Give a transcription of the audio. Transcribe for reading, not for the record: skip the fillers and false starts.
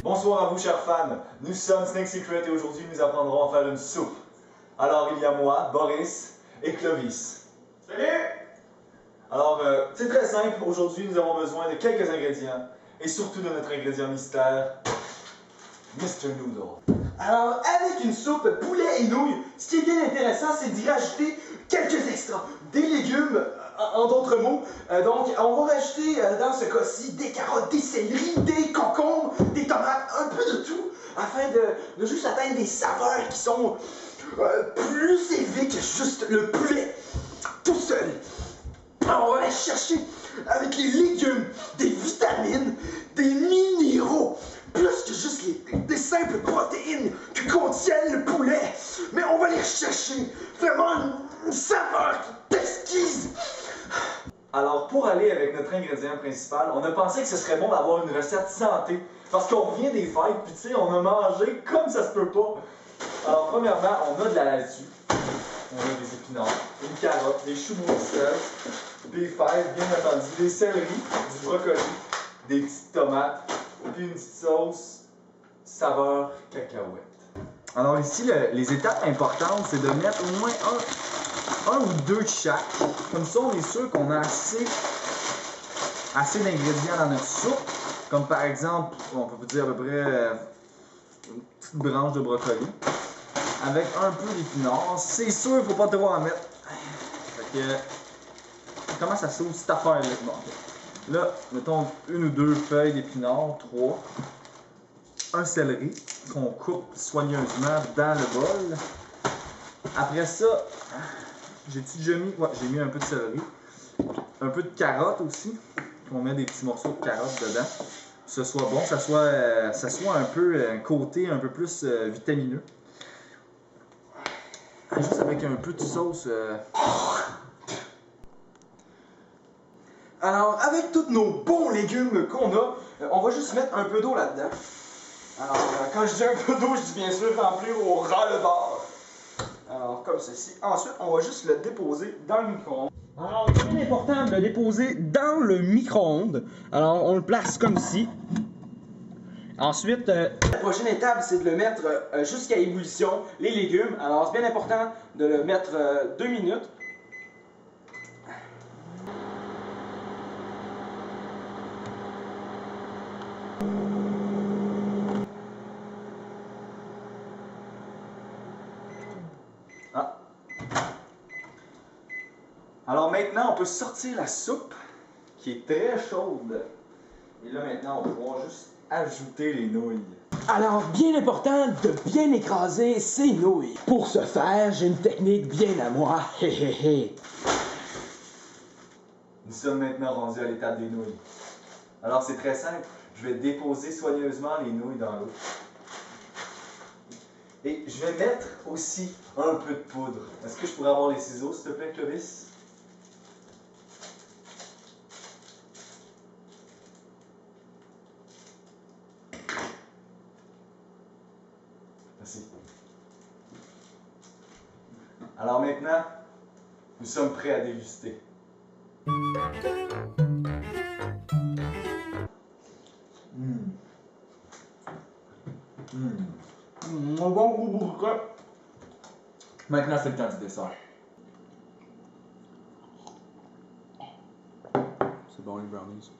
Bonsoir à vous chers fans, nous sommes Snake Secret et aujourd'hui nous apprendrons à faire une soupe. Alors il y a moi, Boris et Clovis. Salut! Alors c'est très simple, aujourd'hui nous avons besoin de quelques ingrédients et surtout de notre ingrédient mystère, Mr. Noodle. Alors, avec une soupe poulet et nouilles, ce qui est bien intéressant, c'est d'y rajouter quelques extras. Des légumes, en d'autres mots. Donc, on va rajouter dans ce cas-ci des carottes, des céleris, des concombres, des tomates, un peu de tout, afin de juste atteindre des saveurs qui sont plus élevées que juste le poulet tout seul. Alors, on va aller chercher avec les légumes, des vitamines, des minéraux, plus que juste des simples protéines que contient le poulet. Mais on va les chercher vraiment une saveur exquise. Alors pour aller avec notre ingrédient principal, on a pensé que ce serait bon d'avoir une recette santé. Parce qu'on revient des fêtes, puis tu sais, on a mangé comme ça se peut pas. Alors premièrement, on a de la laitue, on a des épinards, une carotte, des choux broussailles, des fèves, bien entendu, des céleris, du brocoli, des petites tomates, puis une petite sauce saveur cacahuète. Alors ici, les étapes importantes, c'est de mettre au moins un ou deux de chaque. Comme ça, on est sûr qu'on a assez d'ingrédients dans notre soupe. Comme par exemple, on peut vous dire à peu près une petite branche de brocoli. Avec un peu d'épinards. C'est sûr, il ne faut pas devoir en mettre. Fait que, comment ça s'ouvre cette affaire-là? Bon, okay. Là, mettons une ou deux feuilles d'épinards, trois. Un céleri qu'on coupe soigneusement dans le bol. Après ça, j'ai-tu déjà mis? Ouais, j'ai mis un peu de céleri. Un peu de carotte aussi. On met des petits morceaux de carotte dedans. Que ce soit bon, ça soit un peu un côté un peu plus vitamineux. Juste avec un peu de sauce. Alors, avec tous nos bons légumes qu'on a, on va juste mettre un peu d'eau là-dedans. Alors, quand je dis un peu d'eau, je dis bien sûr remplir au ras-le-bord. Alors, comme ceci. Ensuite, on va juste le déposer dans le micro-ondes. Alors, c'est bien important de le déposer dans le micro-ondes. Alors, on le place comme ci. Ensuite, la prochaine étape, c'est de le mettre jusqu'à ébullition, les légumes. Alors, c'est bien important de le mettre 2 minutes. Ah. Alors maintenant, on peut sortir la soupe qui est très chaude. Et là maintenant, on va pouvoir juste ajouter les nouilles. Alors, bien important de bien écraser ces nouilles. Pour ce faire, j'ai une technique bien à moi. Hé hé hé. Nous sommes maintenant rendus à l'étape des nouilles. Alors c'est très simple, je vais déposer soigneusement les nouilles dans l'eau. Et je vais mettre aussi un peu de poudre. Est-ce que je pourrais avoir les ciseaux, s'il te plaît, Clovis? Merci. Alors maintenant, nous sommes prêts à déguster. Un bon goût bourré. Maintenant, c'est le temps du dessert. C'est bon les brownies.